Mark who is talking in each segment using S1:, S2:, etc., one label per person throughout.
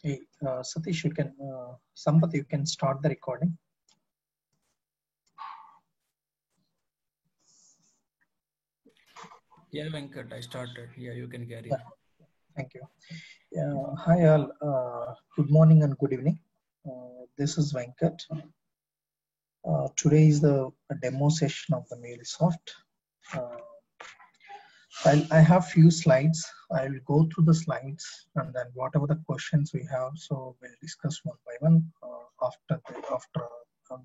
S1: Hey, Satish, you can, Sampath, you can start the recording.
S2: Yeah, Venkat, I started. Yeah, you can carry
S1: Yeah,
S2: on.
S1: thank you. Hi all, good morning and good evening. This is Venkat. Today is the demo session of the MuleSoft. Uh, I have few slides. I'll go through the slides and then whatever the questions we have, so we'll discuss one by one after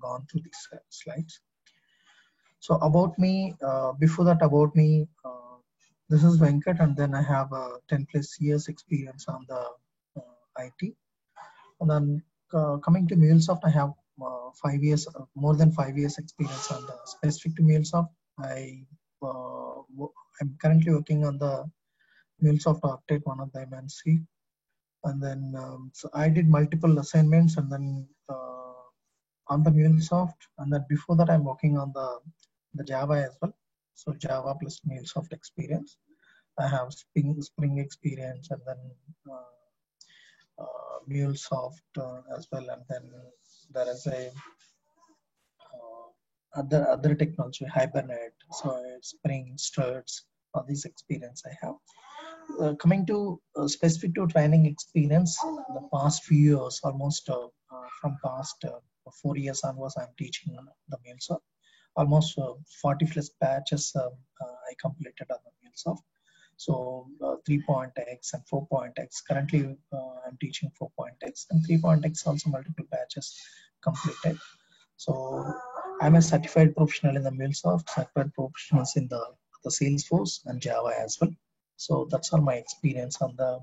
S1: gone through these slides. So about me, before that about me, this is Venkat, and then I have 10 plus years experience on the IT. And then coming to MuleSoft, I have 5 years, more than 5 years experience on the specific to MuleSoft. I'm currently working on the MuleSoft Arctic, one of the MNC. And then so I did multiple assignments, and then on the MuleSoft, and then before that I'm working on the Java as well. So Java plus MuleSoft experience. I have Spring experience, and then MuleSoft as well, and then there is a other technology, Hibernate, so Spring, Struts, all these experience I have. Coming to specific to training experience, the past few years, almost from past 4 years onwards, I'm teaching the MuleSoft. Almost 40 plus batches I completed on the MuleSoft. So 3.x and 4.x. Currently, I'm teaching 4.x and 3.x also multiple batches completed. So I'm a certified professional in the MuleSoft, certified professionals in the Salesforce and Java as well. So that's all my experience on the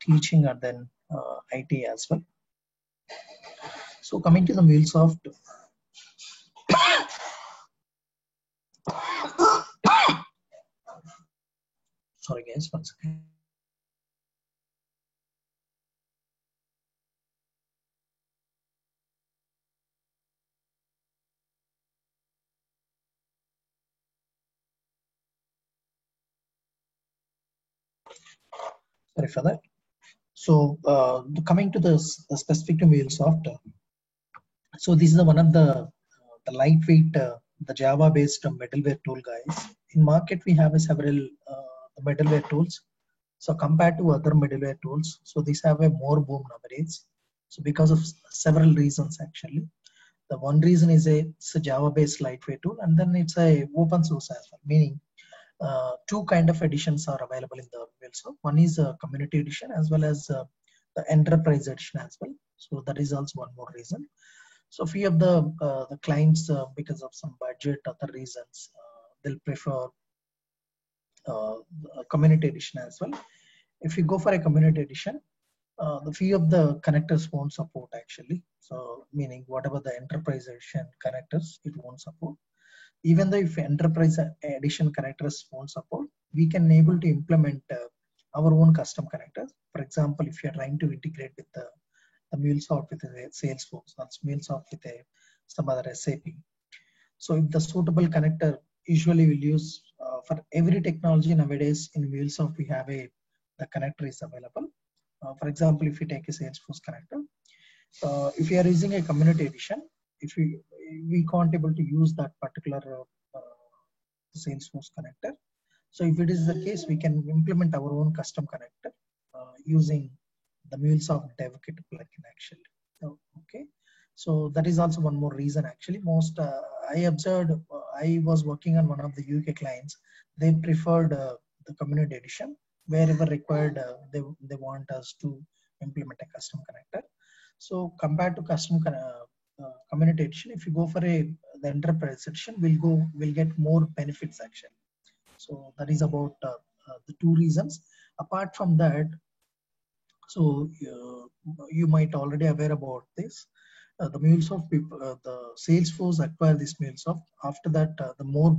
S1: teaching and then IT as well. So coming to the MuleSoft, sorry guys, one second. Sorry for that. So coming to the specific to MuleSoft, so this is one of the lightweight the Java based middleware tool, guys. In market we have several middleware tools. So compared to other middleware tools, so these have a more boom nowadays. So because of several reasons actually. The one reason is it's a Java based lightweight tool, and then it's a open source as well, meaning two kind of editions are available in the MuleSoft. One is a community edition as well as the enterprise edition as well. So that is also one more reason. So few of the clients, because of some budget, other reasons, they'll prefer a community edition as well. If you go for a community edition, the few of the connectors won't support actually. So meaning whatever the enterprise edition connectors, it won't support. Even though if enterprise edition connectors won't support, we can able to implement our own custom connectors. For example, if you're trying to integrate with the MuleSoft with a Salesforce, or MuleSoft with some other SAP. So if the suitable connector, usually we'll use for every technology nowadays in MuleSoft, we have the connector is available. For example, if you take a Salesforce connector, if you are using a community edition, if we can't able to use that particular Salesforce connector. So if it is the case, we can implement our own custom connector using the MuleSoft DevKit plugin actually. Okay, so that is also one more reason actually. Most I observed, I was working on one of the UK clients. They preferred the community edition. Wherever required, they want us to implement a custom connector. So compared to community edition, if you go for the enterprise edition, we'll get more benefits actually. So that is about the two reasons. Apart from that, so you might already aware about this. The MuleSoft people, the Salesforce acquire this MuleSoft. After that, the more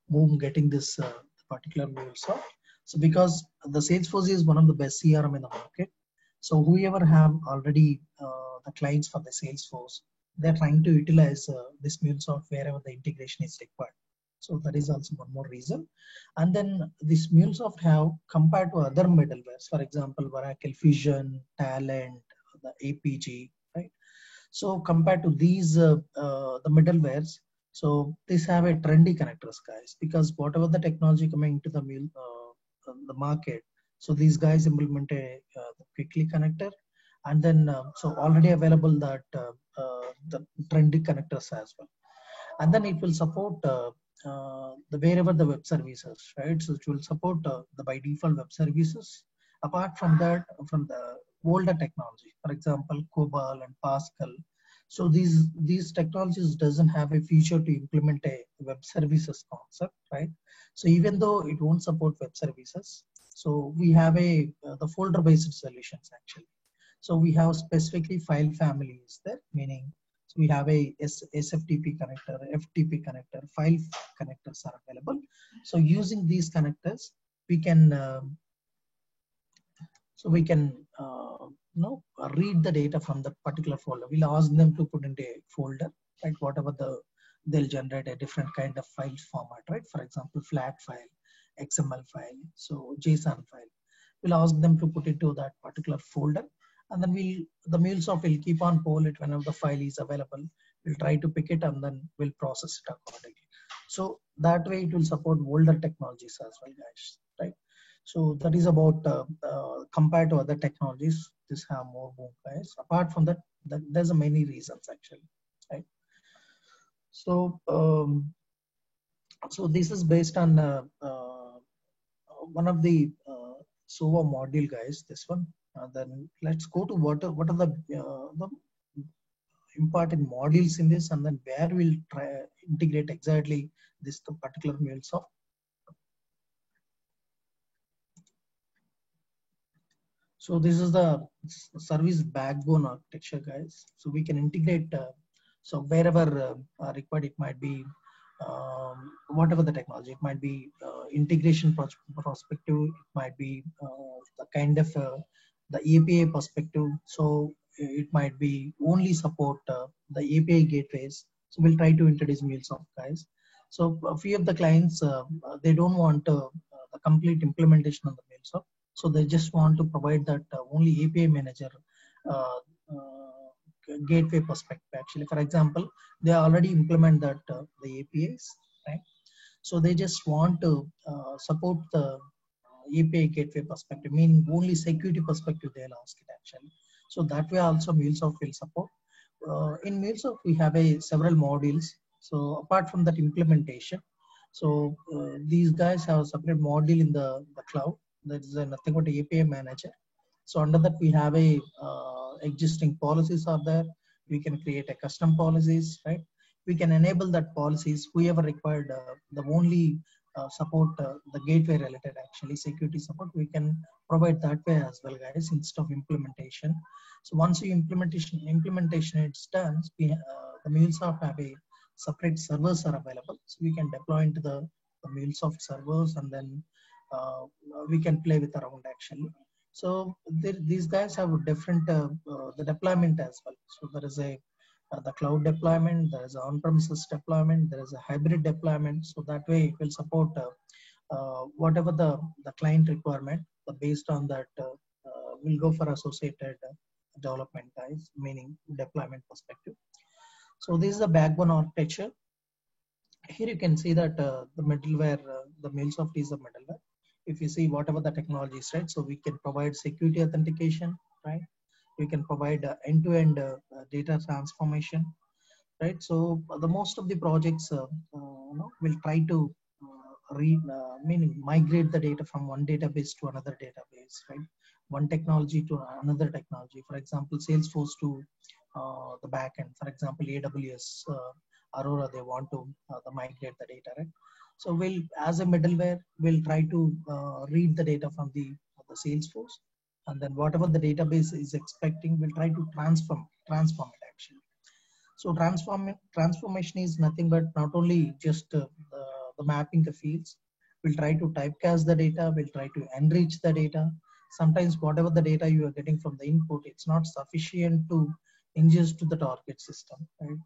S1: boom getting this particular MuleSoft. So because the Salesforce is one of the best CRM in the market, so whoever have already the clients for the Salesforce, they're trying to utilize this MuleSoft wherever the integration is required. So that is also one more reason. And then this MuleSoft have compared to other middlewares, for example, Oracle Fusion, Talent, the APG, right? So compared to these, the middlewares, so these have a trendy connectors, guys, because whatever the technology coming to the market, so these guys implement a the quickly connector, and then so already available that the trendy connectors as well, and then it will support the wherever the web services, right? So it will support the by default web services. Apart from that, from the older technology, for example, COBOL and Pascal. So these technologies doesn't have a feature to implement a web services concept, right? So even though it won't support web services, so we have a the folder based solutions actually. So we have specifically file families there, meaning so we have a SFTP connector, FTP connector, file connectors are available. So using these connectors, we can we can read the data from that particular folder. We'll ask them to put into a folder, right? Whatever they'll generate a different kind of file format, right? For example, flat file, XML file, so JSON file. We'll ask them to put it to that particular folder, and then the MuleSoft will keep on pull it whenever the file is available. We'll try to pick it and then we'll process it accordingly. So that way it will support older technologies as well, guys, right? So that is about compared to other technologies, this have more boom, guys. Apart from that, there's many reasons actually, right? So so this is based on one of the SOA module, guys. This one. Then let's go to what are the important modules in this, and then where we'll try integrate exactly this particular MuleSoft. So this is the service backbone architecture, guys. So we can integrate. So wherever required, it might be whatever the technology. It might be integration perspective. It might be the kind of the API perspective. So it might be only support the API gateways. So we'll try to introduce MuleSoft, guys. So a few of the clients they don't want the complete implementation of the MuleSoft. So they just want to provide that only API manager gateway perspective. Actually, for example, they already implement that the APIs, right? So they just want to support the API gateway perspective, meaning only security perspective they'll ask it actually. So that way also MuleSoft will support. In MuleSoft we have several modules. So apart from that implementation, so these guys have a separate module in the cloud. That is nothing but API manager. So under that we have existing policies are there. We can create a custom policies, right? We can enable that policies. Whoever required the only support the gateway related actually security support, we can provide that way as well, guys, instead of implementation. So once you implementation it's done, the MuleSoft have a separate servers are available. So we can deploy into the MuleSoft servers, and then we can play with around actually. So these guys have different the deployment as well. So there is the cloud deployment, there is an on-premises deployment, there is a hybrid deployment. So that way it will support whatever the client requirement. Based on that, we'll go for associated development, guys, meaning deployment perspective. So this is the backbone architecture. Here you can see that the middleware, the MuleSoft is the middleware. If you see whatever the technology is, right? So we can provide security authentication, right? We can provide end-to-end data transformation, right? So the most of the projects will try to meaning migrate the data from one database to another database, right? One technology to another technology. For example, Salesforce to the backend. For example, AWS, Aurora, they want to migrate the data, right? So we'll, as a middleware, we'll try to read the data from the Salesforce, and then whatever the database is expecting, we'll try to transform it actually. So transformation is nothing but not only just the mapping the fields. We'll try to typecast the data. We'll try to enrich the data. Sometimes whatever the data you are getting from the input, it's not sufficient to ingest to the target system, right?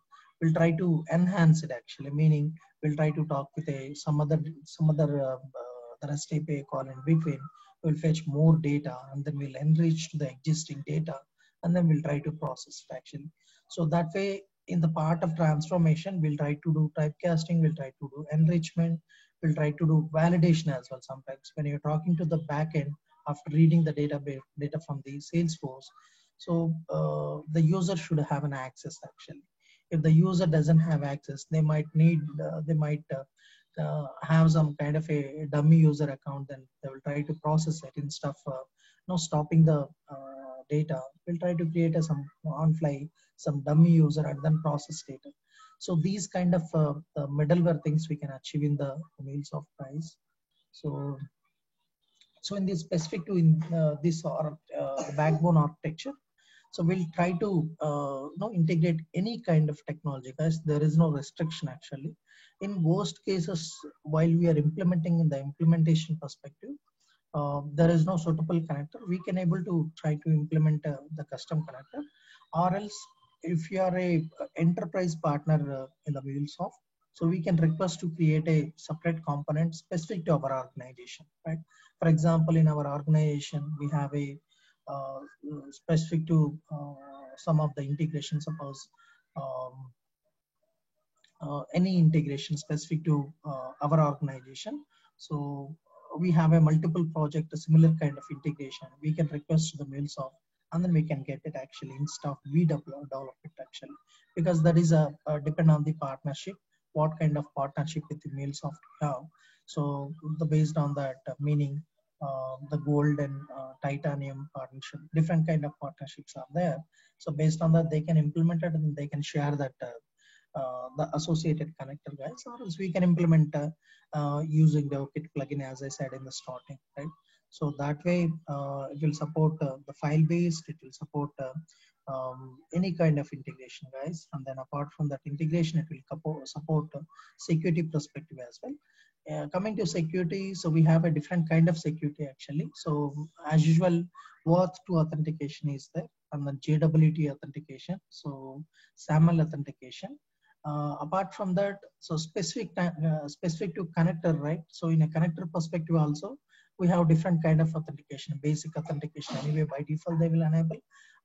S1: We'll try to enhance it actually, meaning we'll try to talk with some other the REST API call in between. We'll fetch more data, and then we'll enrich to the existing data, and then we'll try to process it actually. So that way, in the part of transformation, we'll try to do typecasting, we'll try to do enrichment, we'll try to do validation as well. Sometimes when you're talking to the backend after reading the database data from the Salesforce, so the user should have an access actually. If the user doesn't have access, they might have some kind of a dummy user account, then they will try to process it instead of stopping the data. We'll try to create some on fly some dummy user and then process data. So these kind of the middleware things we can achieve in the MuleSoft price. So in this specific to this or the backbone architecture, so we'll try to integrate any kind of technology, guys. There is no restriction actually. In worst cases, while we are implementing in the implementation perspective, there is no suitable connector, we can able to try to implement the custom connector. Or else, if you are a enterprise partner in the MuleSoft, so we can request to create a separate component specific to our organization, right? For example, in our organization, we have a specific to some of the integration. Suppose any integration specific to our organization. So we have a multiple project, a similar kind of integration. We can request to the MuleSoft, and then we can get it actually instead of we develop it actually, because that is a depend on the partnership, what kind of partnership with the MuleSoft we have. So based on that meaning, the gold and titanium partnership, different kind of partnerships are there. So based on that, they can implement it and they can share that the associated connector, guys, or else we can implement using the Kit plugin, as I said in the starting, right? So that way, it will support the file based, it will support any kind of integration, guys. And then apart from that integration, it will support security perspective as well. Coming to security, so we have a different kind of security actually. So as usual, OAuth2 authentication is there, and then JWT authentication, so SAML authentication. Apart from that, so specific to connector, right? So in a connector perspective also, we have different kind of authentication, basic authentication anyway by default they will enable.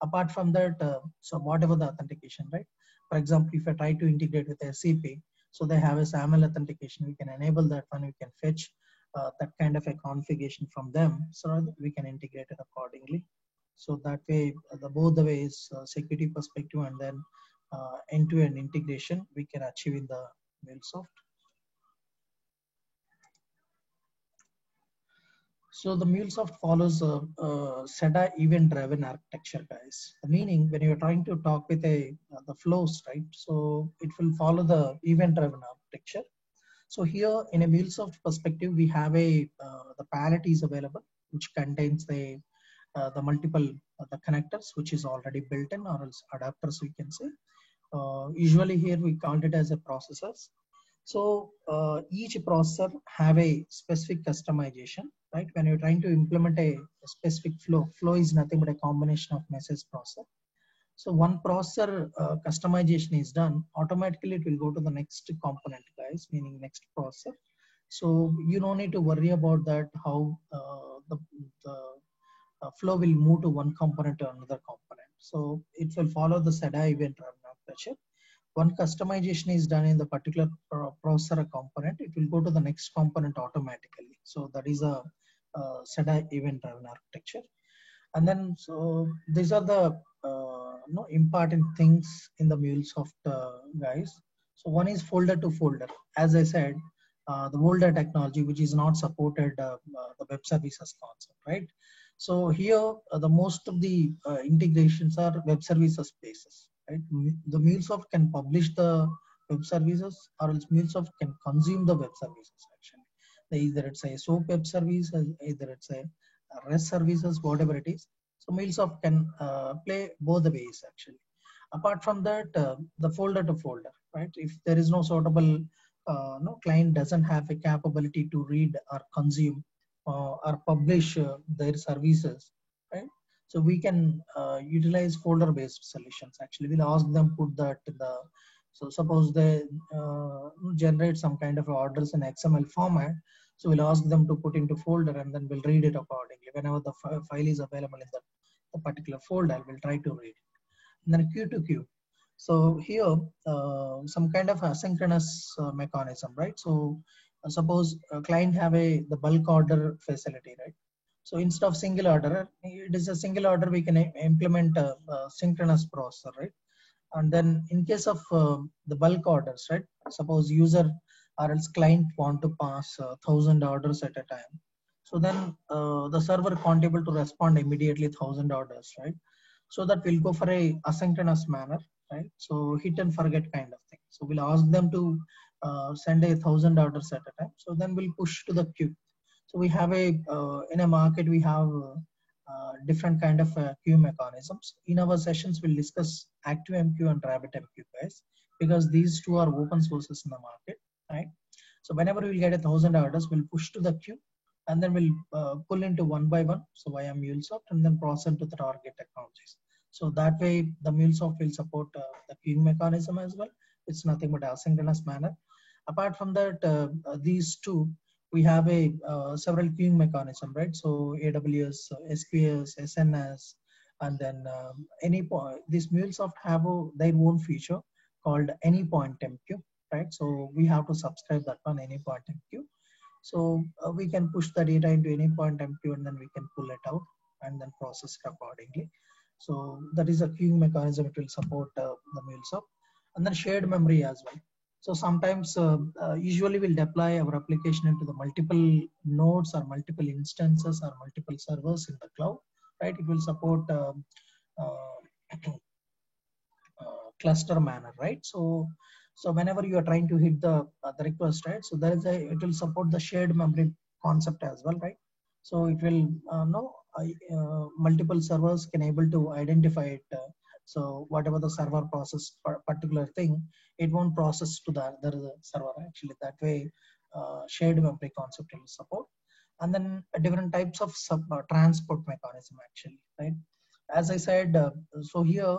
S1: Apart from that, so whatever the authentication, right? For example, if I try to integrate with SAP, so they have a SAML authentication, we can enable that one, we can fetch that kind of a configuration from them, so that we can integrate it accordingly. So that way, both the ways, security perspective and then end-to-end integration we can achieve in the MuleSoft. So the MuleSoft follows a SCADA event-driven architecture, guys. Meaning when you're trying to talk with the flows, right? So it will follow the event-driven architecture. So here in a MuleSoft perspective, we have a the palette is available, which contains the multiple the connectors, which is already built in, or else adapters we can say. Usually here we count it as a processors. So each processor have a specific customization, right? When you're trying to implement a specific flow is nothing but a combination of message processor. So one processor customization is done, automatically it will go to the next component, guys, meaning next processor. So you don't need to worry about that, how the flow will move to one component to another component. So it will follow the SCADA event-driven architecture. One customization is done in the particular processor component, it will go to the next component automatically. So that is a SCADA event-driven architecture. And then, so these are the important things in the MuleSoft, guys. So one is folder to folder. As I said, the older technology, which is not supported the web services concept, right? So here, the most of the integrations are web services basis, right? The MuleSoft can publish the web services, or else MuleSoft can consume the web services actually. Either it's a SOAP web service, either it's a REST services, whatever it is. So MuleSoft can play both the ways actually. Apart from that, the folder to folder, right? If there is no suitable, client doesn't have a capability to read or consume or publish their services, right? So we can utilize folder-based solutions. Actually, we'll ask them put that in the. So suppose they generate some kind of orders in XML format. So we'll ask them to put into folder, and then we'll read it accordingly whenever the file is available in the the particular folder, we'll try to read it. And then queue to queue. So here, some kind of asynchronous mechanism, right? So suppose a client have the bulk order facility, right? So instead of single order, it is a single order, we can implement a synchronous processor, right? And then in case of the bulk orders, right? Suppose user or else client want to pass 1,000 orders at a time. So then the server can't able to respond immediately 1,000 orders, right? So that we'll go for a asynchronous manner, right? So hit and forget kind of thing. So we'll ask them to send 1,000 orders at a time. So then we'll push to the queue. So we have in a market, we have different kind of queue mechanisms. In our sessions, we'll discuss ActiveMQ and RabbitMQ, guys, because these two are open sources in the market, right? So whenever we'll get 1,000 orders, we'll push to the queue, and then we'll pull into one by one, so via MuleSoft, and then process to the target technologies. So that way, the MuleSoft will support the queuing mechanism as well. It's nothing but asynchronous manner. Apart from that, these two, we have several queuing mechanism, right? So AWS, SQS, SNS, and then any point. These MuleSoft have their own feature called Anypoint MQ, right? So we have to subscribe that one, Anypoint MQ. So we can push the data into Anypoint MQ, and then we can pull it out and then process it accordingly. So that is a queuing mechanism. It will support the MuleSoft, and then shared memory as well. So sometimes, usually we'll deploy our application into the multiple nodes or multiple instances or multiple servers in the cloud, right? It will support cluster manner, right? So whenever you are trying to hit the request, right? So there is it will support the shared memory concept as well, right? So it will multiple servers can able to identify it. So whatever the server process particular thing, it won't process to the other server actually. That way, shared memory concept will support, and then different types of transport mechanism actually, right? As I said, so here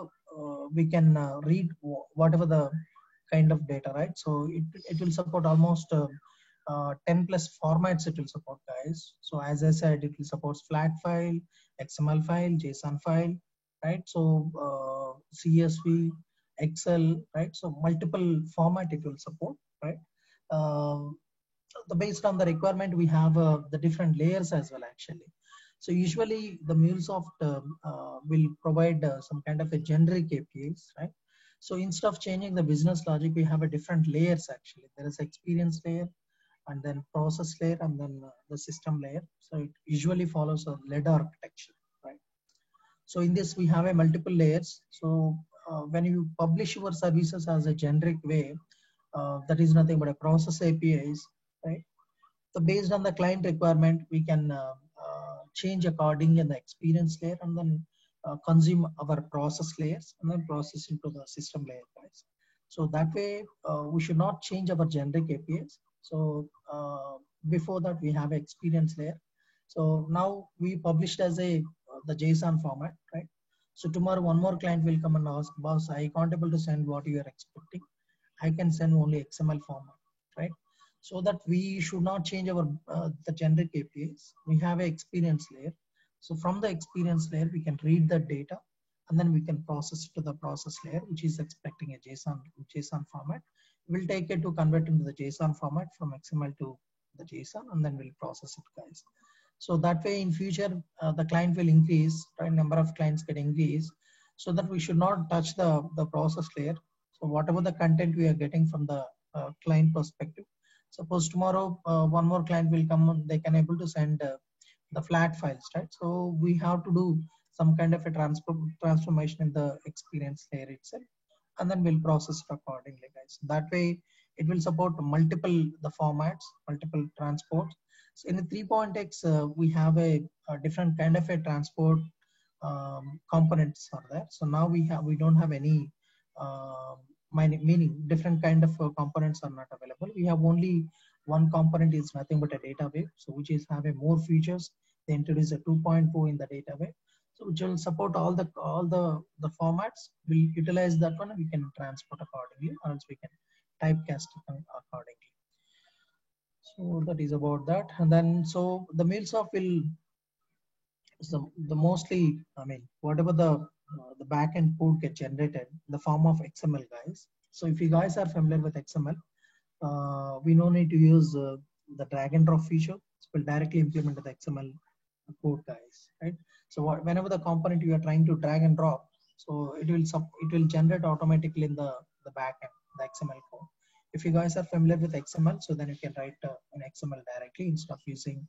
S1: we can read whatever the kind of data, right? So it will support almost 10 plus formats it will support, guys. So as I said, it will support flat file, XML file, JSON file, right? So CSV, Excel, right? So multiple format it will support, right? Based on the requirement, we have the different layers as well, actually. So usually the MuleSoft will provide some kind of a generic APIs, right? So instead of changing the business logic, we have a different layers actually. There is experience layer, and then process layer, and then the system layer. So it usually follows a ladder architecture, right? So in this, we have a multiple layers. So when you publish your services as a generic way, that is nothing but a process APIs, right? So based on the client requirement, we can change according in the experience layer, and then consume our process layers, and then process into the system layer, guys. So that way, we should not change our generic APIs. So before that, we have experience layer. So now we published as the JSON format, right? So tomorrow, one more client will come and ask, boss, I can't able to send what you are expecting. I can send only XML format, right? So that we should not change our the generic APIs. We have an experience layer. So from the experience layer, we can read the data, and then we can process it to the process layer, which is expecting a JSON format. We'll take it to convert into the JSON format from XML to the JSON, and then we'll process it, guys. So that way, in future, the client will increase, right? Number of clients get increased, so that we should not touch the process layer. So whatever the content we are getting from the client perspective. Suppose tomorrow one more client will come and they can able to send the flat files, right? So we have to do some kind of a transformation in the experience layer itself, and then we'll process it accordingly, guys. That way, it will support multiple the formats, multiple transports. So in the 3.x, we have a different kind of a transport components are there. So now we don't have any meaning different kind of components are not available. We have only one component is nothing but a data wave, so which is have a more features. They introduce a 2.4 in the data wave, so which will support all the formats. We'll utilize that one, and we can transport accordingly, or else we can typecast accordingly. So that is about that. And then so the MuleSoft will So the mostly, I mean, whatever the backend code get generated in the form of XML, guys. So if you guys are familiar with XML, we no need to use the drag and drop feature. It will directly implement the XML code, guys, right? So whenever the component you are trying to drag and drop, so it will generate automatically in the backend the XML code. If you guys are familiar with XML, so then you can write in XML directly instead of using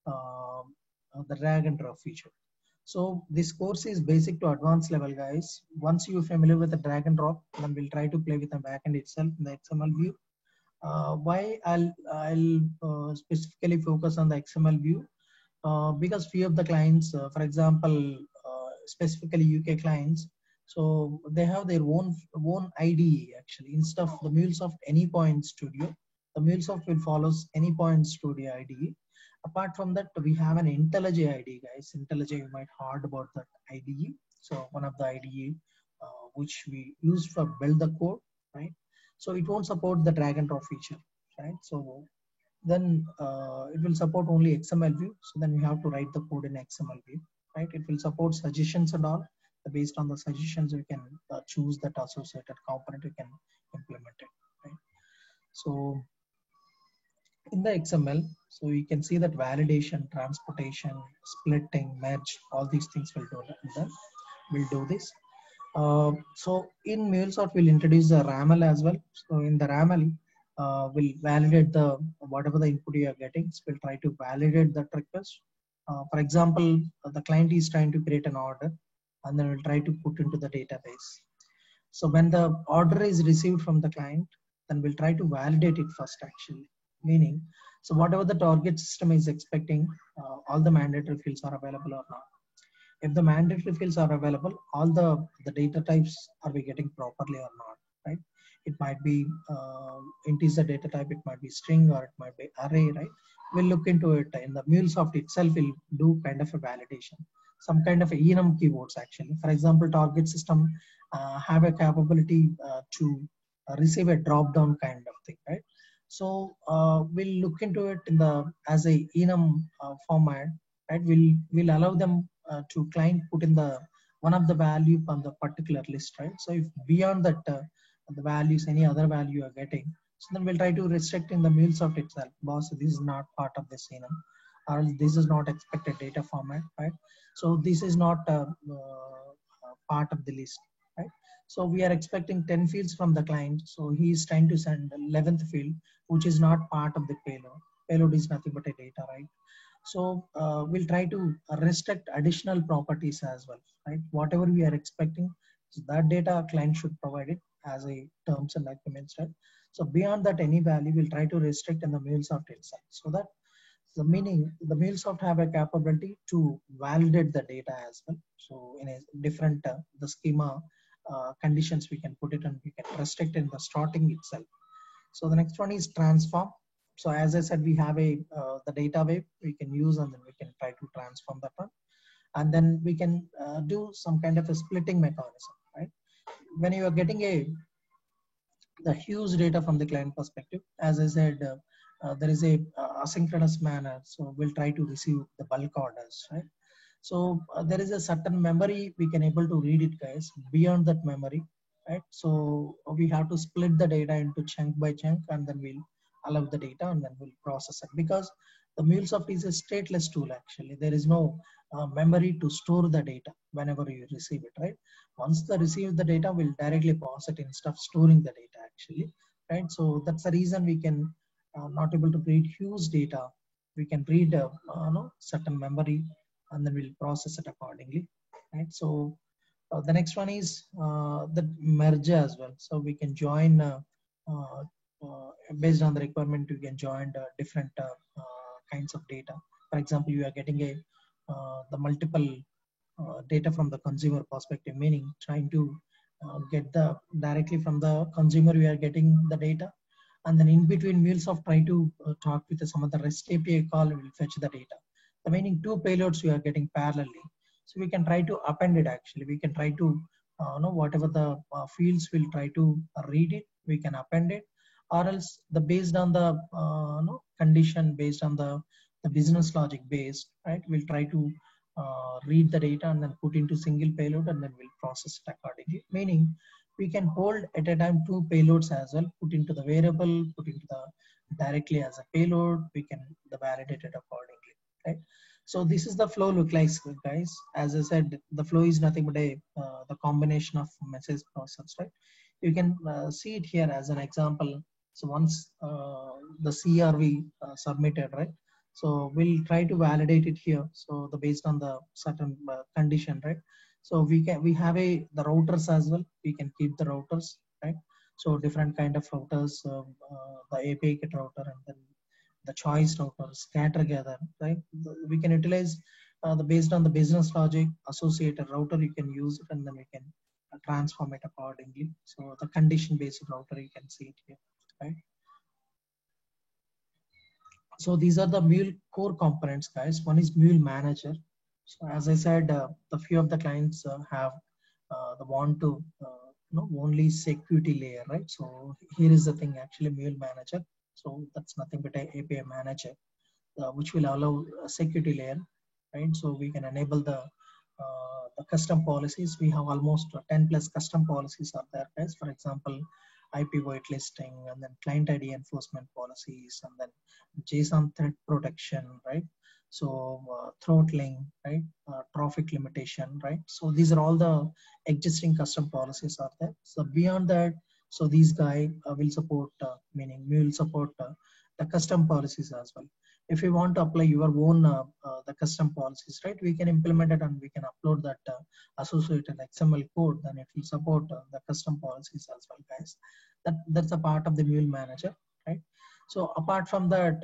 S1: the drag and drop feature. So this course is basic to advanced level, guys. Once you're familiar with the drag and drop, then we'll try to play with the backend itself in the XML view. Why I'll specifically focus on the XML view because few of the clients, for example, specifically UK clients, so they have their own IDE actually. Instead of the MuleSoft Anypoint Studio, the MuleSoft will follow Anypoint Studio IDE. Apart from that, we have an IntelliJ IDE, guys. IntelliJ, you might heard about that IDE. So one of the IDE which we use for build the code, right? So it won't support the drag and drop feature, right? So then it will support only XML view. So then we have to write the code in XML view, right? It will support suggestions and all. Based on the suggestions, we can choose that associated component we can implement it, right? So in the XML, so you can see that validation, transportation, splitting, merge, all these things will do this. So in MuleSoft, we'll introduce the RAML as well. So in the RAML, we'll validate whatever the input you are getting. So we'll try to validate that request. For example, the client is trying to create an order, and then we'll try to put into the database. So when the order is received from the client, then we'll try to validate it first actually. Meaning, so whatever the target system is expecting, all the mandatory fields are available or not. If the mandatory fields are available, all the data types are we getting properly or not, right? It might be integer data type, it might be string, or it might be array, right? We'll look into it in the MuleSoft itself. Will do kind of a validation, some kind of enum keywords actually. For example, target system have a capability to receive a drop down kind of thing, right? So we'll look into it in the as a enum format, right? We'll allow them to client put in the one of the value on the particular list, right? So if beyond that the values, any other value you are getting, so then we'll try to restrict in the MuleSoft itself. Boss, this is not part of this enum, or this is not expected data format, right? So this is not part of the list, right? So we are expecting 10 fields from the client. So he is trying to send the 11th field, which is not part of the payload. Payload is nothing but a data, right? So we'll try to restrict additional properties as well, right? Whatever we are expecting, so that data client should provide it as a terms and agreements, right? So beyond that, any value we'll try to restrict in the MuleSoft itself, so that the meaning the MuleSoft have a capability to validate the data as well. So in a different the schema conditions we can put it, and we can restrict in the starting itself. So the next one is transform. So as I said, we have the data wave we can use, and then we can try to transform that one, and then we can do some kind of a splitting mechanism, right? When you are getting the huge data from the client perspective, as I said, there is a asynchronous manner. So we'll try to receive the bulk orders, right? So there is a certain memory we can able to read it, guys. Beyond that memory, right? So we have to split the data into chunk by chunk, and then we'll allow the data, and then we'll process it. Because the MuleSoft is a stateless tool actually. There is no memory to store the data whenever you receive it, right? Once they receive the data, we'll directly pass it instead of storing the data actually, right? So that's the reason we can not able to read huge data. We can read certain memory, and then we'll process it accordingly, right? So the next one is the merge as well. So we can join uh, based on the requirement. You can join different kinds of data. For example, you are getting the multiple data from the consumer perspective, meaning trying to get the directly from the consumer we are getting the data, and then in between MuleSoft try to talk with some of the REST API call will fetch the data. The meaning two payloads we are getting parallelly. So we can try to append it actually. We can try to know whatever the fields will try to read it, we can append it, or else the based on the condition, based on the business logic based, right? We'll try to read the data and then put into single payload, and then we'll process it accordingly. Meaning we can hold at a time 2 payloads as well, put into the variable, put into the directly as a payload, we can validate it accordingly, right? So this is the flow look like, guys. As I said, the flow is nothing but a the combination of message process, right? You can see it here as an example. So once the CRV submitted, right? So we'll try to validate it here. So the based on the certain condition, right? So we have the routers as well. We can keep the routers, right? So different kind of routers, the API kit router, and then the choice router, scatter gather, right? We can utilize the based on the business logic associated router. You can use it, and then we can transform it accordingly. So the condition based router, you can see it here, right? So these are the Mule core components, guys. One is Mule Manager. So as I said, the few of the clients have the want to only security layer, right? So here is the thing, actually Mule Manager. So that's nothing but a API manager, which will allow a security layer, right? So we can enable the custom policies. We have almost 10 plus custom policies are there, guys. For example, IP whitelisting, and then client ID enforcement policies, and then JSON threat protection, right? So throttling, right? Traffic limitation, right? So these are all the existing custom policies are there. So beyond that, so these guy will support, meaning we will support the custom policies as well. If you want to apply your own the custom policies, right? We can implement it and we can upload that associated XML code. Then it will support the custom policies as well, guys. That's a part of the Mule Manager, right? So apart from that,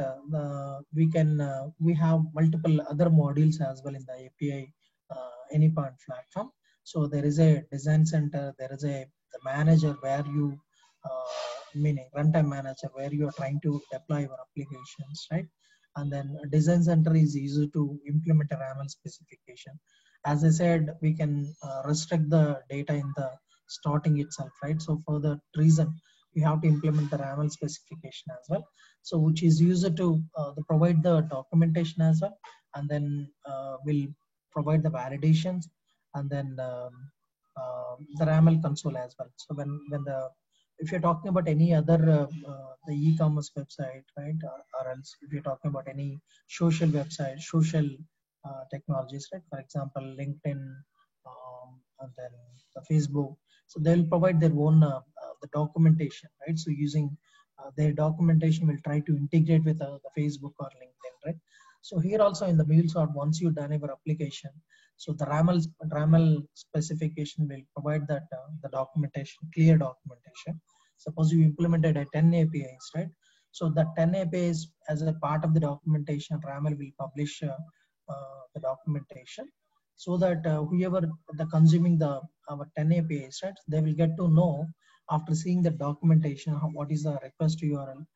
S1: we have multiple other modules as well in the API Anypoint platform. So there is a design center, there is a the manager where you meaning runtime manager where you are trying to deploy your applications, right? And then a design center is easy to implement a YAML specification. As I said, we can restrict the data in the starting itself, right? So for that reason, we have to implement the YAML specification as well. So which is used to provide the documentation as well, and then we'll provide the validations, and then the YAML console as well. So when the if you're talking about any other the e-commerce website, right, or else if you're talking about any social website, social technologies, right, for example LinkedIn, and then the Facebook, so they'll provide their own the documentation, right? So using their documentation will try to integrate with the Facebook or LinkedIn, right? So here also in the MuleSoft, once you done your application, so the YAML specification will provide that the documentation, clear documentation. Suppose you implemented a 10 APIs, right? So the 10 APIs as a part of the documentation, YAML will publish the documentation, so that whoever the consuming the our 10 APIs, right, they will get to know after seeing the documentation what is the request URL,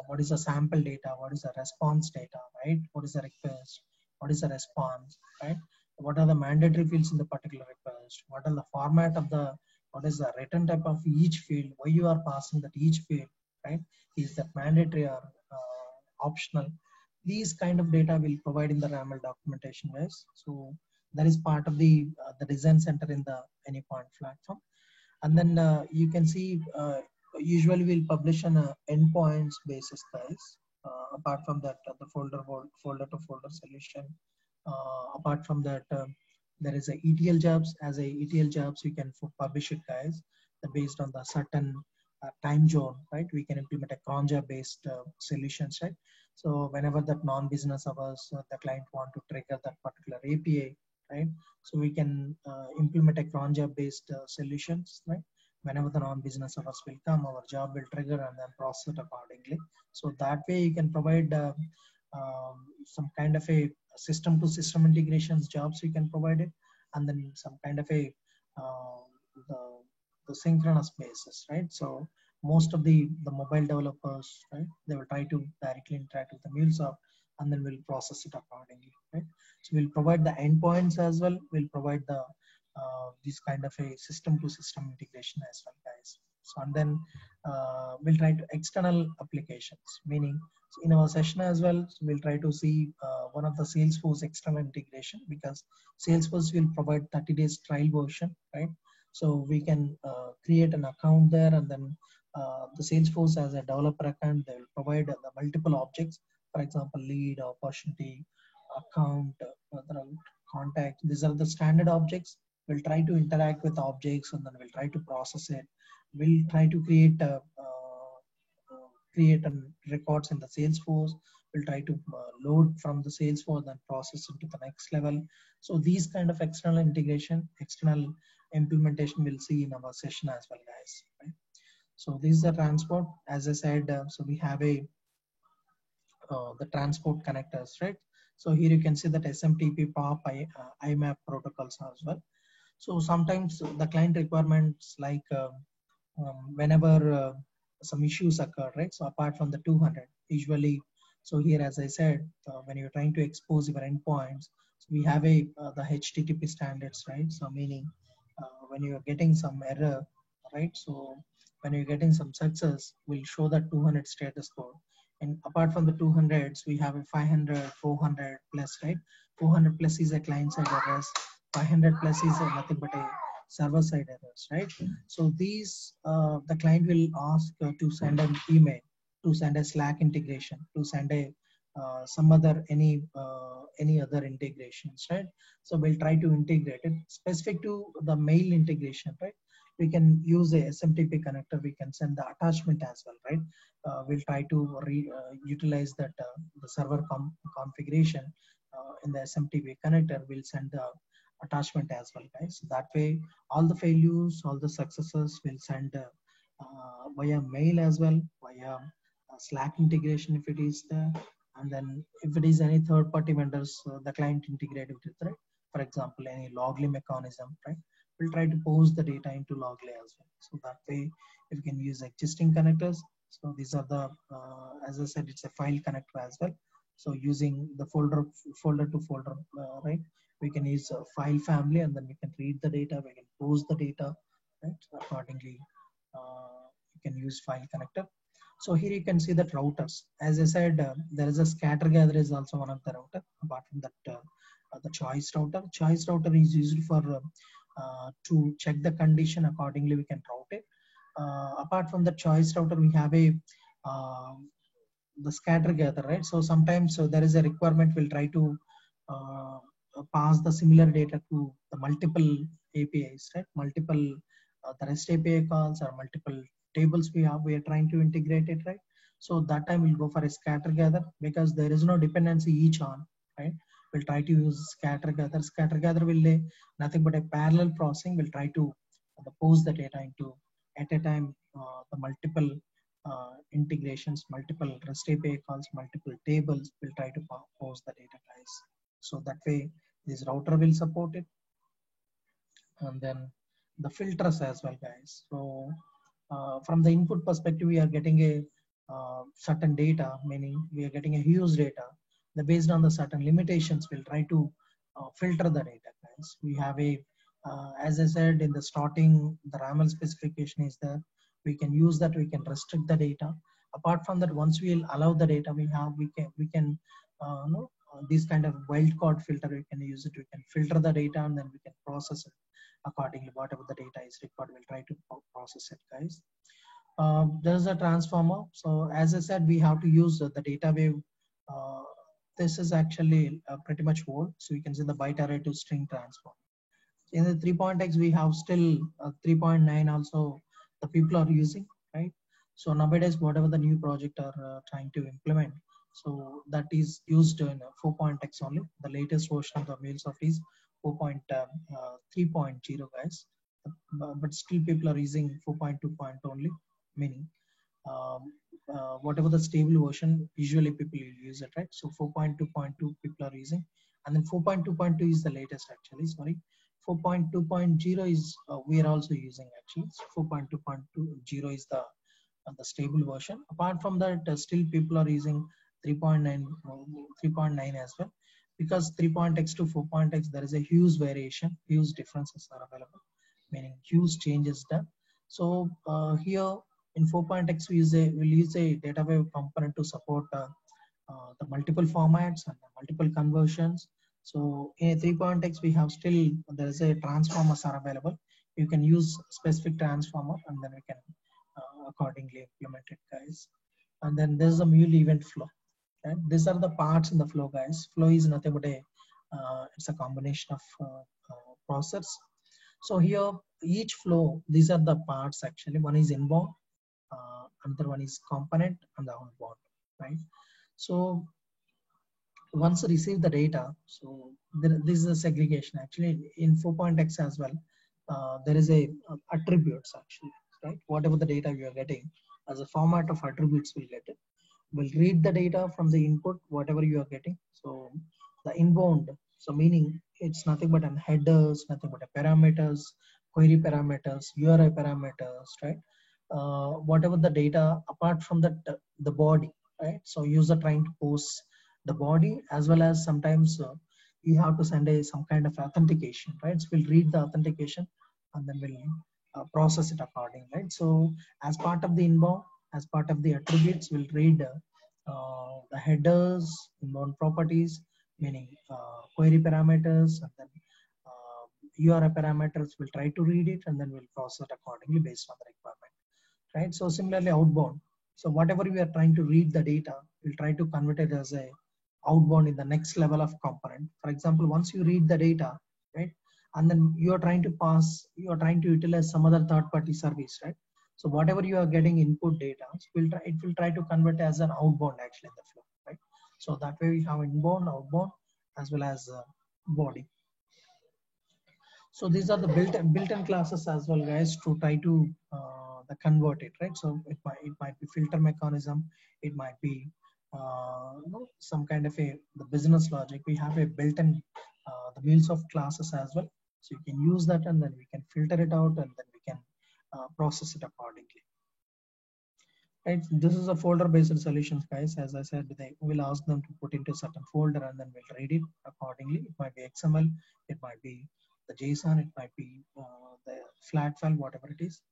S1: what is the sample data, what is the response data, right? What is the request, what is the response, right? What are the mandatory fields in the particular request, what are the format of the, what is the return type of each field, why you are passing that each field, right? Is that mandatory or optional? These kind of data will provide in the YAML documentation, guys. So that is part of the design center in the Anypoint platform. And then you can see usually we'll publish on a endpoints basis, guys. Apart from that, the folder to folder solution. Apart from that, there is a ETL jobs. As a ETL jobs, you can publish it, guys, based on the certain time zone, right? We can implement a cron job based solutions, right? So whenever that non-business hours, the client want to trigger that particular API, right? So we can implement a cron job based solutions, right? Whenever the non-business hours will come, our job will trigger and then process it accordingly. So that way you can provide some kind of a system to system integrations jobs you can provide it, and then some kind of a the, the synchronous basis, right? So most of the mobile developers, right, they will try to directly interact with the MuleSoft, and then we'll process it accordingly, right? So we'll provide the endpoints as well. We'll provide the this kind of a system to system integration as well, guys. So, and then we'll try to external applications, meaning so in our session as well, so we'll try to see one of the Salesforce external integration, because Salesforce will provide 30 days trial version, right? So we can create an account there, and then the Salesforce as a developer account, they will provide the multiple objects, for example, lead, opportunity, account, contact. These are the standard objects. We'll try to interact with objects, and then we'll try to process it. We'll try to create records in the Salesforce. We'll try to load from the Salesforce and process into the next level. So these kind of external integration, external implementation we'll see in our session as well, guys. Right? So this is the transport. As I said, so we have the transport connectors, right? So here you can see that SMTP, POP, IMAP protocols as well. So sometimes the client requirements, like whenever some issues occur, right? So apart from the 200, usually, so here as I said, when you're trying to expose your endpoints, so we have the HTTP standards, right? So meaning when you're getting some error, right? So when you're getting some success, we'll show that 200 status code. And apart from the 200s, we have a 500, 400 plus, right? 400 plus is a client side errors. 500 plus is nothing but a server side errors, right? So these, the client will ask to send an email, to send a Slack integration, to send a some other any other integrations, right? So we'll try to integrate it specific to the mail integration, right? We can use a SMTP connector. We can send the attachment as well, right? We'll try to utilize that the server configuration in the SMTP connector. We'll send the attachment as well, guys. So that way, all the failures, all the successes will send via mail as well, via Slack integration if it is there, and then if it is any third-party vendors, the client integrated with it, right? For example, any Loggly mechanism, right? We'll try to post the data into Loggly as well. So that way, you can use existing connectors. So these are the, as I said, it's a file connector as well. So using the folder to folder, right? We can use a file family, and then we can read the data. We can post the data, right? So accordingly, you can use file connector. So here you can see that routers. As I said, there is a scatter gather is also one of the router. Apart from that, the choice router. Choice router is used for to check the condition. Accordingly, we can route it. Apart from the choice router, we have a the scatter gather, right? So sometimes there is a requirement. We'll try to pass the similar data to the multiple APIs, right? Multiple the REST API calls or multiple tables we are trying to integrate it, right? So that time we'll go for a scatter gather, because there is no dependency each on, right? We'll try to use scatter gather. Scatter gather will lay nothing but a parallel processing. We'll try to post the data into at a time the multiple integrations, multiple REST API calls, multiple tables. We'll try to post the data, guys. So that way this router will support it. And then the filters as well, guys. So from the input perspective, we are getting a certain data, meaning we are getting a huge data. Based on the certain limitations, we'll try to filter the data, guys. We have a, as I said in the starting, the RAML specification is there. We can use that. We can restrict the data. Apart from that, once we allow the data, we can this kind of wildcard filter. We can use it. We can filter the data, and then we can process it accordingly. Whatever the data is required, we'll try to process it, guys. There's a transformer. So as I said, we have to use the data wave. This is actually pretty much old. So you can see the byte array to string transform. In the 3.x, we have still 3.9 also the people are using, right? So nowadays, whatever the new project are trying to implement, so that is used in 4.x only. The latest version of the MuleSoft is 4.3.0, guys. But still people are using 4.2 only, meaning whatever the stable version, usually people use it, right? So 4.2.2 people are using, and then 4.2.2 is the latest actually, sorry. 4.2.0 is we are also using actually. So 4.2.20 is the stable version. Apart from that, still people are using 3.9 as well, because 3.x to 4.x there is a huge variation, huge differences are available, meaning huge changes done. So here in 4.x we'll use a data wave component to support the multiple formats and the multiple conversions. So in 3.x we have still there is a transformers are available. You can use specific transformer and then we can accordingly implement it, guys. And then there's a mule event flow. Right? These are the parts in the flow, guys. Flow is nothing but it's a combination of process. So here each flow, these are the parts actually. One is inbound, another one is component, and the outbound, right? So once you receive the data, so this is a segregation actually in 4.x as well. There is a attributes actually, right? Whatever the data you are getting as a format of attributes will get it. Will read the data from the input, whatever you are getting. So the inbound, so meaning it's nothing but an headers, nothing but a parameters, query parameters, URI parameters, right? Whatever the data apart from the body, right? So user trying to post the body as well as sometimes you have to send some kind of authentication, right? So we'll read the authentication and then we'll process it accordingly, right? So as part of the inbound, as part of the attributes, we'll read the headers, inbound properties, meaning query parameters, and then URI parameters. We'll try to read it and then we'll process it accordingly based on the requirement, right? So similarly, outbound. So whatever we are trying to read the data, we'll try to convert it as a outbound in the next level of component. For example, once you read the data, right, and then you are trying to pass, you are trying to utilize some other third-party service, right? So whatever you are getting input data, it will try to convert as an outbound actually in the flow, right? So that way we have inbound, outbound, as well as body. So these are the built-in classes as well, guys, to try to convert it, right? So it might be filter mechanism, it might be some kind of the business logic. We have a built-in the MuleSoft classes as well, so you can use that and then we can filter it out and then we can process it accordingly. Right, this is a folder-based solutions, guys. As I said, we'll ask them to put into certain folder and then we'll read it accordingly. It might be XML, it might be the JSON, it might be the flat file, whatever it is.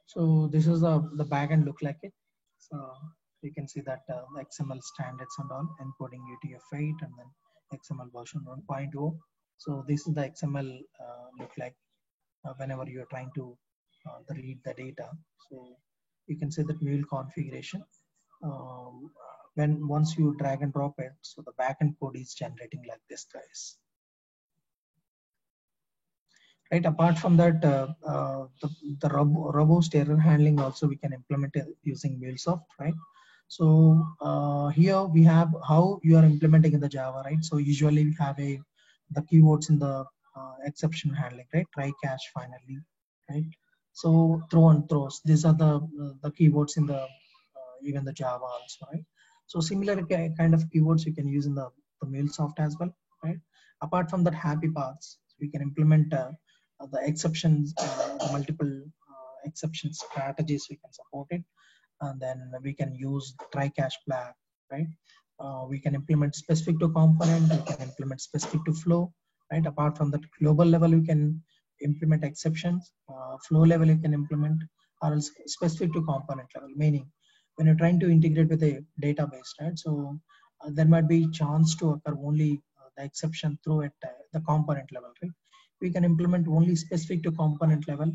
S1: So this is the backend look like it. So you can see that the XML standards and all, encoding UTF-8 and then XML version 1.0. So this is the XML look like whenever you're trying to read the data. So you can see that mule configuration. Once you drag and drop it, so the backend code is generating like this, guys. Right. Apart from that, the robust error handling also we can implement it using MuleSoft, right? So here we have how you are implementing in the Java, right? So usually we have the keywords in the exception handling, right? Try catch finally, right? So throw and throws. These are the keywords in the even the Java also, right? So similar kind of keywords you can use in the MuleSoft as well, right? Apart from that, happy paths, we can implement the exceptions, the multiple exception strategies. We can support it, and then we can use try catch flag, right? We can implement specific to component. We can implement specific to flow, right? Apart from that, global level we can implement exceptions. Flow level you can implement, or else specific to component level, meaning when you're trying to integrate with a database, right? So there might be chance to occur only the exception through at the component level, right? We can implement only specific to component level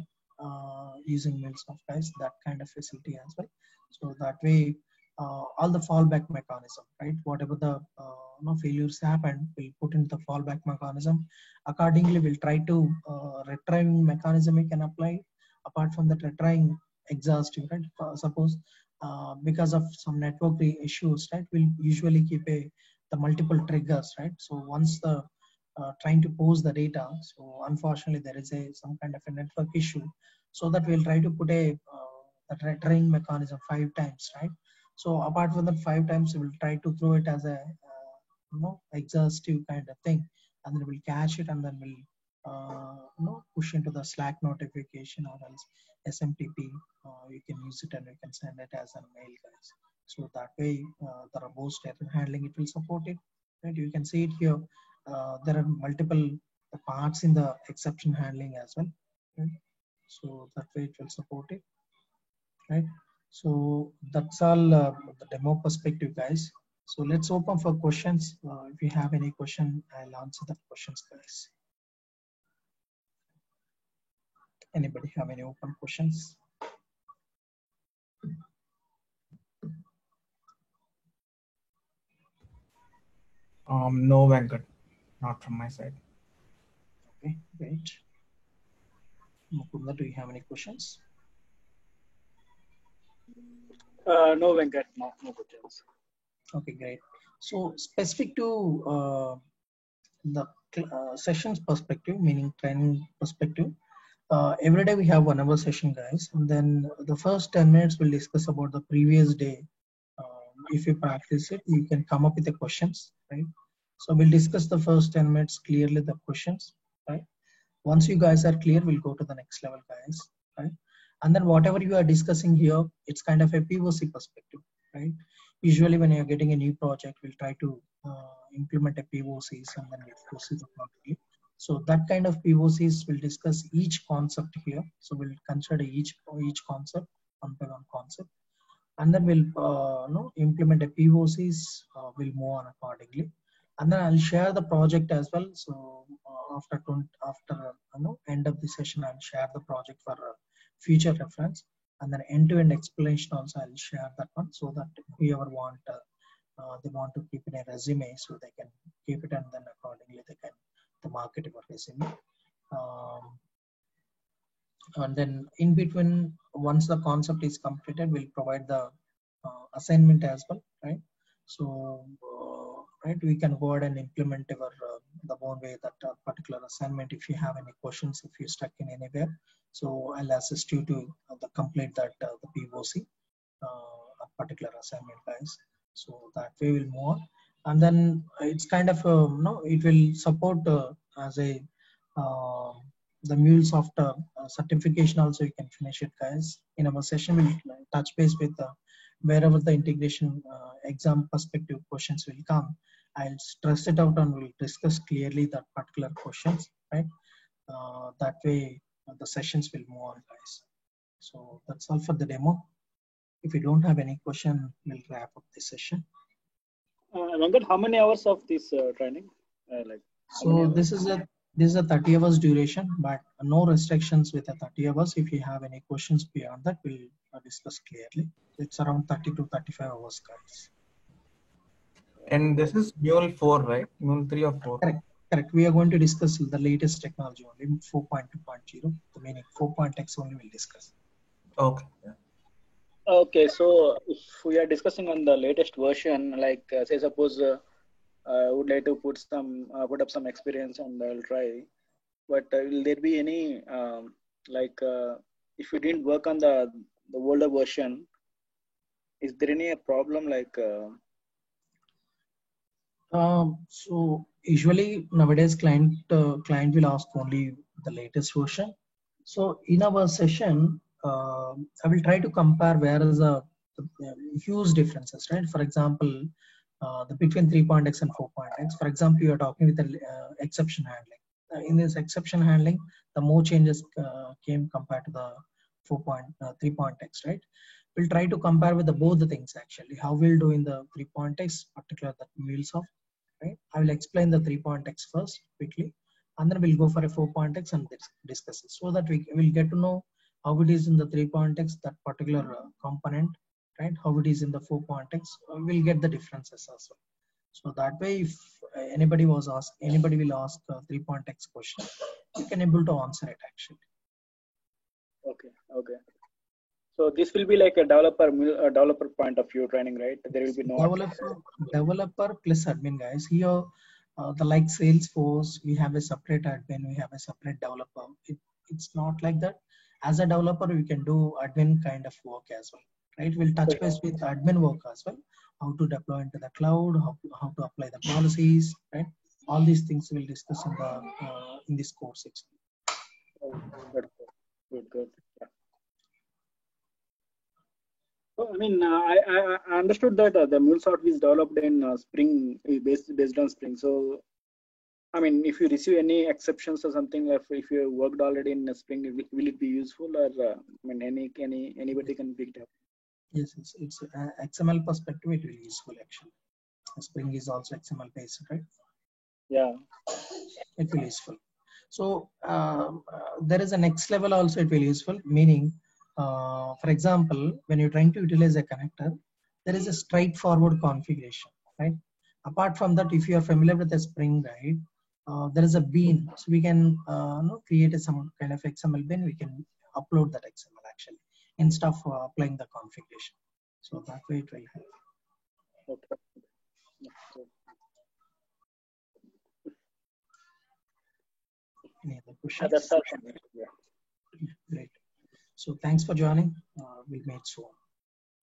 S1: using MuleSoft, guys, that kind of facility as well. So that way, all the fallback mechanism, right? Whatever the failures happen, we'll put into the fallback mechanism. Accordingly, we'll try to retrieving mechanism we can apply. Apart from that, retrying exhaustive, right? Suppose because of some network issues, right? We'll usually keep the multiple triggers, right? So once the trying to post the data, so unfortunately there is some kind of a network issue, so that we'll try to put a retrying mechanism 5 times, right? So apart from that 5 times, we'll try to throw it as a exhaustive kind of thing, and then we'll cache it and then we'll push into the Slack notification or else SMTP. You can use it and you can send it as a mail, guys. So that way, the robust error handling, it will support it, right? You can see it here. There are multiple parts in the exception handling as well. Right? So that way it will support it, right? So that's all the demo perspective, guys. So let's open for questions. If you have any question, I'll answer the questions, guys. Anybody have any open questions?
S3: No, Venkat, not from my side.
S1: Okay, great. Mukunda, do you have any questions?
S4: No, Venkat, no questions.
S1: Okay, great. So specific to the sessions perspective, meaning training perspective, every day we have 1 hour session, guys, and then the first 10 minutes we'll discuss about the previous day. If you practice it, you can come up with the questions, right? So we'll discuss the first 10 minutes clearly the questions, right? Once you guys are clear, we'll go to the next level, guys, right? And then whatever you are discussing here, it's kind of a POC perspective, right? Usually when you're getting a new project, we'll try to implement a POCs and then we'll proceed accordingly. So that kind of POCs will discuss each concept here. So we'll consider each concept, one by one concept, and then we'll implement a POCs. We'll move on accordingly, and then I'll share the project as well. So after end of the session, I'll share the project for future reference, and then end-to-end explanation also I'll share that one, so that whoever they want to keep in a resume, so they can keep it, and then accordingly they can market your resume. And then in between, once the concept is completed, we'll provide the assignment as well, right? So right, we can go ahead and implement our the own way that particular assignment. If you have any questions, if you're stuck in anywhere, so I'll assist you to complete that the POC a particular assignment, guys. So that way we'll move on, and then it's kind of it will support as a the MuleSoft certification also. You can finish it, guys. In our session, we'll touch base with wherever the integration exam perspective questions will come. I'll stress it out and we'll discuss clearly that particular questions, right? That way the sessions will move on, guys. So that's all for the demo. If you don't have any question, we'll wrap up the session.
S4: Venkat, how many hours of this training?
S1: So this is a 30 hours duration, but no restrictions with the 30 hours. If you have any questions beyond that, we'll discuss clearly. It's around 30 to 35 hours, guys.
S3: And this is Mule 4, right? Mule 3 or 4?
S1: Correct. We are going to discuss the latest technology only, 4.2.0. The meaning 4.x only we'll discuss.
S3: Okay. Yeah.
S4: Okay, so if we are discussing on the latest version, like say suppose I would like to put up some experience and I'll try, but will there be any if you didn't work on the older version, is there any problem like?
S1: So usually nowadays client will ask only the latest version. So in our session, I will try to compare where is the huge differences, right? For example, the between 3.x and 4.x. For example, you are talking with the exception handling. In this exception handling, the more changes came compared to the 3.x, right? We'll try to compare with both the things actually. How we'll do in the 3.x, particular that MuleSoft, right? I will explain the 3.x first quickly, and then we'll go for a 4.x and discuss it, so that we will get to know how it is in the 3.x, that particular component, right? How it is in the 4.x, we'll get the differences as well. So that way, if anybody will ask 3.x question, you can able to answer it actually.
S4: Okay. So this will be like a developer point of view training, right? There will be no
S1: developer plus admin, guys. Here, the like Salesforce, we have a separate admin, we have a separate developer. It's not like that. As a developer, we can do admin kind of work as well, right? We'll touch base with admin work as well. How to deploy into the cloud, how to apply the policies, right? All these things we'll discuss in this course actually.
S4: Good. Yeah. So, I mean, I understood that the MuleSoft is developed in Spring, based on Spring. So, I mean, if you receive any exceptions or something, if you worked already in Spring, will it be useful, or I mean, anybody can pick it up?
S1: Yes, it's XML perspective. It will be useful actually. Spring is also XML based, right?
S4: Yeah.
S1: It will be useful. So there is a next level also. It will be useful. Meaning, for example, when you're trying to utilize a connector, there is a straightforward configuration, right? Apart from that, if you are familiar with the Spring Guide, there is a bean, so we can create some kind of XML bin. We can upload that XML actually instead of applying the configuration. So that way it will help.
S4: Okay.
S1: Any other questions?
S4: That's all from me. Yeah.
S1: Great. So thanks for joining. We'll meet soon.